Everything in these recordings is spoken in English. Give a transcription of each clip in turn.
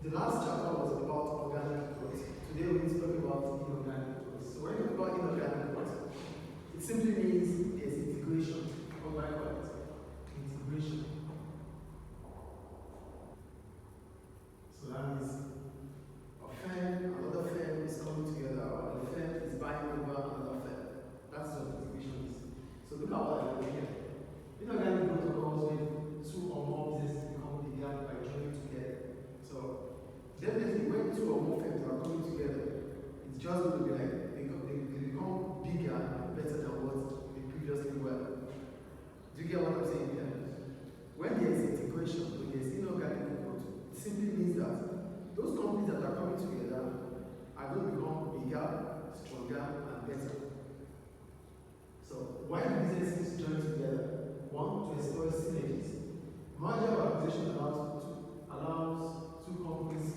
The last chapter was about organic growth. Today we're going to talk about inorganic growth. So when you talk about inorganic growth, it simply means there's integration. What do I call it? Integration. So that means a firm, another firm is coming together, or a firm is buying over another firm. That's what integration is. So look at what I did here. Inorganic growth occurs when two or more businesses become bigger by joining together. So definitely when two or more firms are coming together, it's just going to be like they become bigger and better than what they previously were. Do you get what I'm saying here? When there's integration, when there's inorganic growth, it simply means that those companies that are coming together are going to become bigger, stronger, and better. So why do businesses join together? One, to exploit synergies. Merger or acquisition allows two companies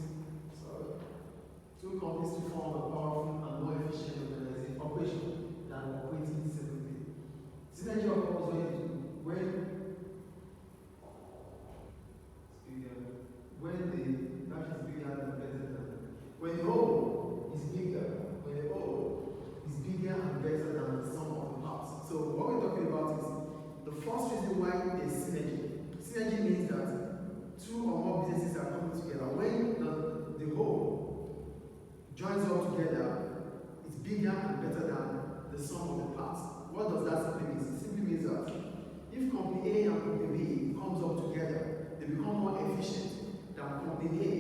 to form a powerful and more efficient operation than operating separately. Synergy occurs when the whole is bigger and better than the sum of the parts. So what we're talking about is the first reason why there's synergy. Synergy means that two or more businesses are coming together. When the whole joins up together, it's bigger and better than the sum of the parts. What does that simply mean? It simply means that if company A and company B comes up together, they become more efficient than company A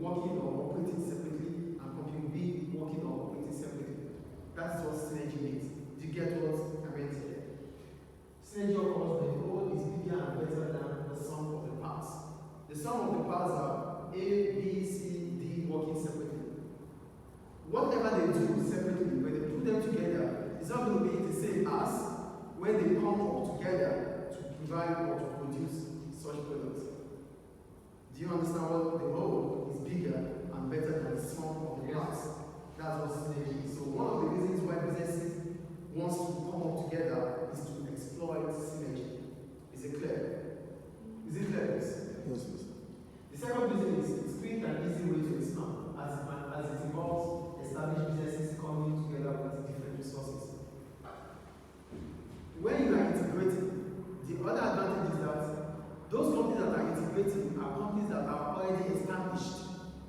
working or operating separately and company B working or operating separately. That's what synergy means. Do you get what I meant here? Synergy occurs when the whole is bigger and better than the sum of the parts. The sum of the parts are A, B, C, D working separately. Whatever they do separately, when they put them together, it's not going to be the same as when they come up together to provide or to produce such products. Do you understand what the whole is bigger and better than the sum of the parts? That's what synergy is. So one of the reasons why businesses want to come up together is to exploit synergy. Is it clear? Is it clear? Yes. The second reason is it's quick and easy way to expand as it involves established businesses coming together with different resources. When you are integrating, the other advantage is that those companies that are integrating are companies that are already established.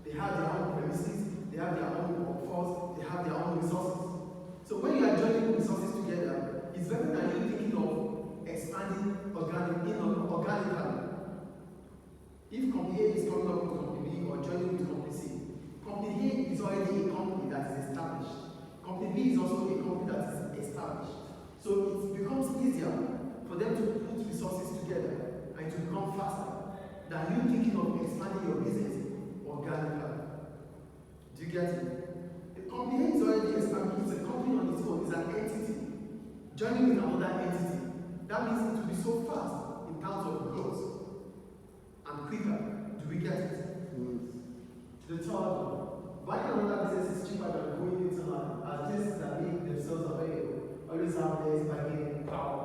They have their own premises, they have their own workforce, they have their own resources. So when you are joining resources together, it's better than you thinking of expanding organically. If company A is coming up with company B or joining with company C, company A is already a company that is established. Company B is also a company that is established. So it becomes easier for them to put resources together and to become faster than you thinking of expanding your business organically. Do you get it? The company is already established. It's a company on its own. It's an entity. Joining with another entity. That means it will be so fast in terms of growth and quicker. Do we get it? The third one. Buying another business is cheaper than going internal, as businesses that make themselves available always have less bargaining power.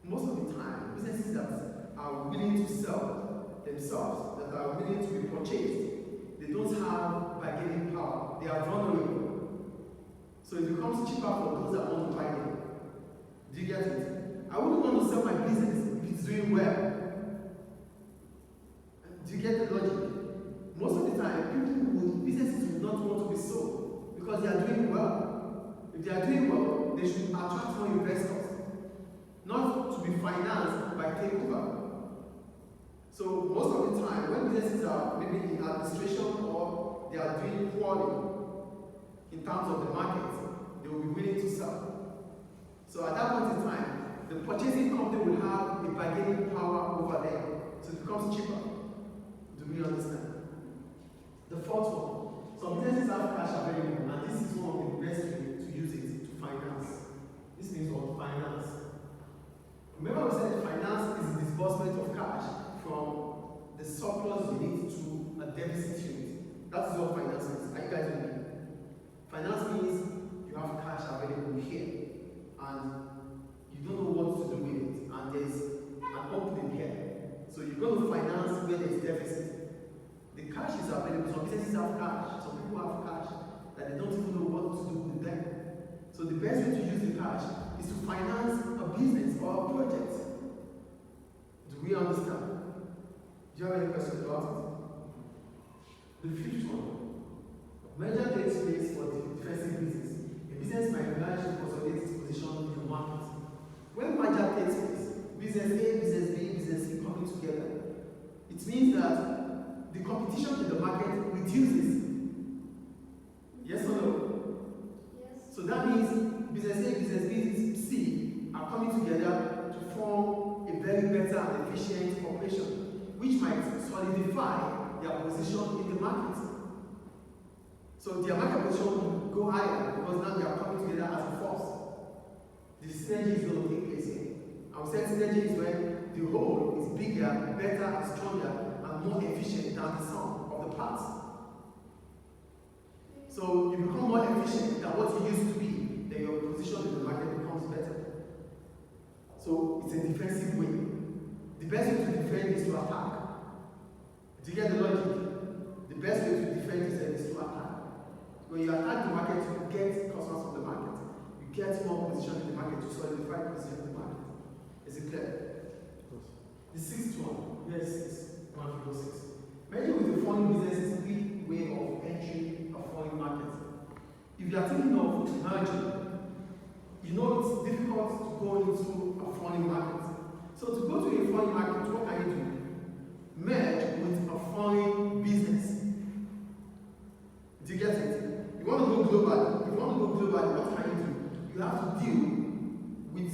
Most of the time, businesses that are willing to sell themselves, that are willing to be purchased, they don't have bargaining power. They are vulnerable. So it becomes cheaper for those that want to buy them. Do you get it? I wouldn't want to sell my business if it's doing well. Do you get the logic? Most of the time, businesses will not want to be sold because they are doing well. If they are doing well, they should attract more investors, not to be financed by takeover. So most of the time, when businesses are maybe in administration or they are doing poorly in terms of the market, they will be willing to sell. So at that point in time, the purchasing company will have a bargaining power over them, so it becomes cheaper. Do we understand? The fourth one, some businesses have cash available, and this is one of the best ways to use it to finance. This means what? Finance. Remember we said finance is the disbursement of cash from the surplus unit to a deficit unit. That is what finance is. Are you guys with me? Finance means you have cash available here, and you don't know what to do with it, and there's an opening here. So you're going to finance where there's deficit. The cash is available. Some businesses have cash. Some people have cash that they don't even know what to do with them. So the best way to use the cash is to finance a business or a project. Do we understand? Do you have any questions about it? The fifth one. Merger takes place for the defensive business. A business might manage to consolidate its position in the market. When merger takes place, business A, business B, business C coming together, it means that the competition in the market reduces. Yes or no? Yes. So that means business A, business B, business C are coming together to form a very better and efficient operation, which might solidify their position in the market. So their market position will go higher because now they are coming together as a force. The synergy is going to take place here. I would say synergy is when the whole is bigger, better, and stronger, and more efficient than the sum of the parts. So you become more efficient than what you used to be, then your position in the market becomes better. So it's a defensive way. The best way to defend is to attack. Do you get the logic? The best way to defend is to attack. When you attack the market, you get customers from the market. You get more position in the market to solidify position in the market. Is it clear? The sixth one, yes, 106. Merging with a foreign business is a quick way of entering a foreign market. If you are thinking of merging, you know it's difficult to go into a foreign market. So to go to a foreign market, what can you do? Merge with a foreign business. Do you get it? You want to go global. If you want to go global, what can you do? You have to deal with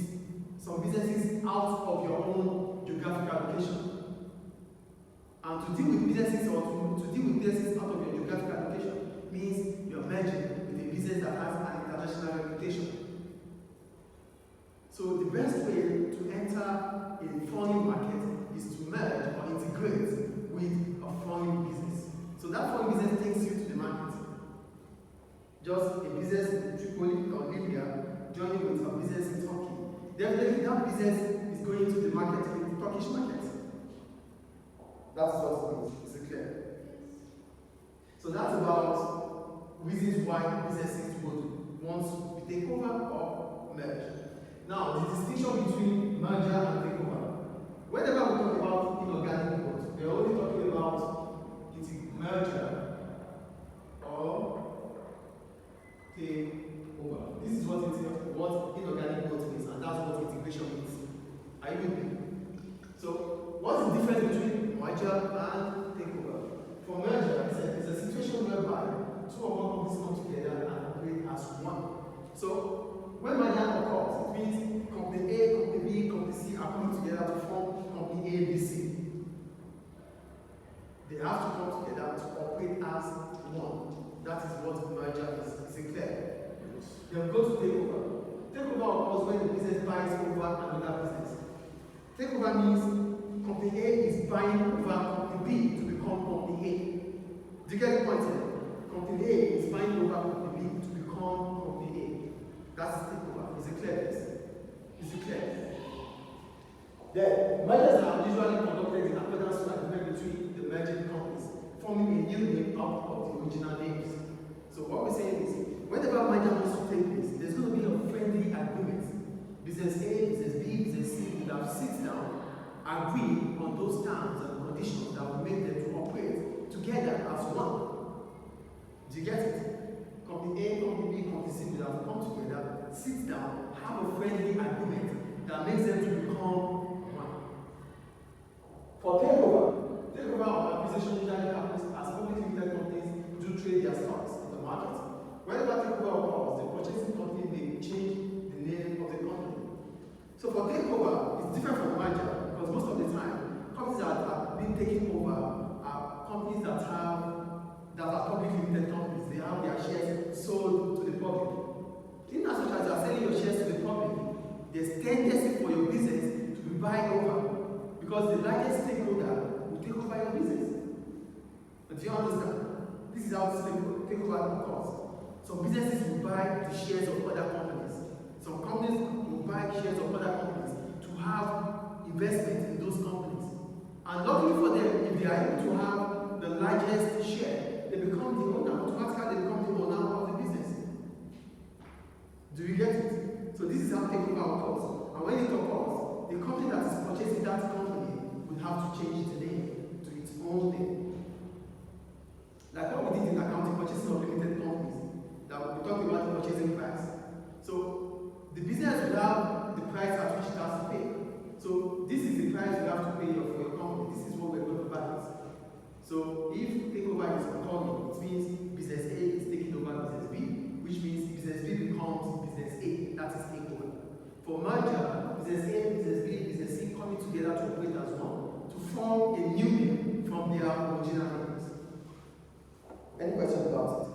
some businesses out of your own geographical location. And to deal with businesses or to deal with businesses out of your geographical location means you're merging with a business that has an international reputation. So the best way to enter a foreign market is to merge or integrate with a foreign business. So that foreign business takes you to the market. Just a business in Tripoli or Libya joining with a business in Turkey. Definitely that business is going to the market, in the Turkish market. That's what it means. Is it clear? So that's about reasons why businesses would want to take over or merge. Now, the distinction between merger and takeover. Whenever we talk about inorganic growth, we are only talking about merger or takeover. This is what inorganic growth means, and that's what integration means. Are you with me? So, what's the difference between merger and takeover? For merger, it's a situation whereby two or more companies come together and operate as one. So, when merger occurs, it means company A, company B, company C are coming together to form company A, B, C. They have to come together to operate as one. That is what merger is. Is it clear? Yes. Then we go to takeover. Takeover occurs when the business buys over another business. Takeover means company A is buying over company B to become company A. Do you get the point here? Company A is buying over company B to become company A. That's takeover. Is it clear? Is it clear? Then, mergers are usually conducted in accordance to agreement between the merging companies, forming a new name out of the original names. So what we're saying is, whenever merger wants to take place, there's going to be a friendly agreement. Business A, business B, business C will have sit down, agree on those terms and conditions that will make them to operate together as one. Do you get it? Company A, company B, company C will have come together, sit down, have a friendly agreement that makes them to become one. For takeover or acquisition usually happens as publicly limited companies do trade their stocks in the market. Whenever takeover occurs, the purchasing company may change the name of the company. So for takeover, it's different from merger because most of the time, companies that have been taken over are companies that are publicly limited companies. They have their shares sold to the public. In as much as you are selling your shares to the public, there's tendency for your business to be buying over because the largest stakeholder will take over your business. But do you understand? This is how takeover occurs. Some businesses will buy the shares of other companies. Some companies will buy shares of other companies to have investment in those companies. And luckily for them, if they are able to have the the largest share, they become the owner. Automatically, they become the owner of the business. Do you get it? So this is how takeover occurs. And when it occurs, the company that is purchasing that company would have to change its name to its own name. Like what we did in accounting, purchasing of limited companies, that we talked about the purchasing price. So the business will have the price at which it has to pay. So this is the price you have to pay for your company. This is what we're going to balance. So if takeover is occurring, it means business A is taking over business B, which means business B becomes business A. That is takeover. For merger, business A, business B, business C coming together to operate as one to form a new name from their original names. Any questions about it?